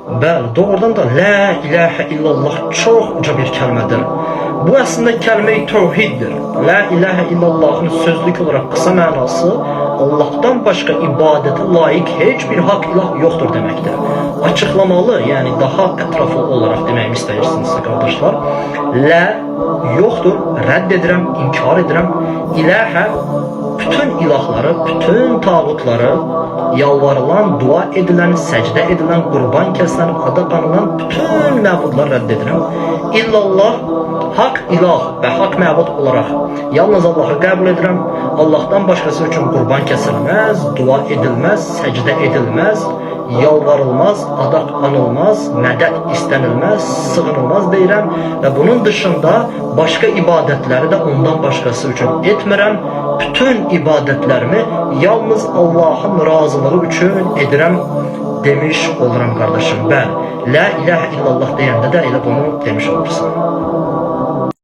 Bəli, doğrudan da la ilahe illallah çox uca bir kəlmədir. Bu əslində kəlmə-i tövhiddir. La ilahe illallahın sözlük olaraq qısa mənası Allah'tan başqa ibadətə layiq heç bir hak ilah yoxdur deməkdir. Açıqlamalı, yəni daha ətraflı olaraq deməyimi istəyirsinizsə qardaşlar, la yoxdur, rədd edirəm, inkar edirəm. İlahə bütün ilahları, bütün tağutları, yalvarılan, dua edilen, səcdə edilen, qurban kəsilən, ada qanılan bütün məbudları rədd edirəm. İllallah, hak ilah və hak məbud olaraq yalnız Allahı qəbul edirəm. Allah'tan başqası üçün qurban kəsilməz, dua edilməz, səcdə edilməz, yalvarılmaz, adaq anılmaz, mədəd istənilməz, sığınılmaz deyirəm və bunun dışında başqa ibadətləri də ondan başqası üçün etmirəm. Bütün ibadətlərimi yalnız Allah'ın razılığı üçün edirəm demiş oluram qardaşım. Bəli, la ilahe illallah deyəndə də elə bunu demiş olursan.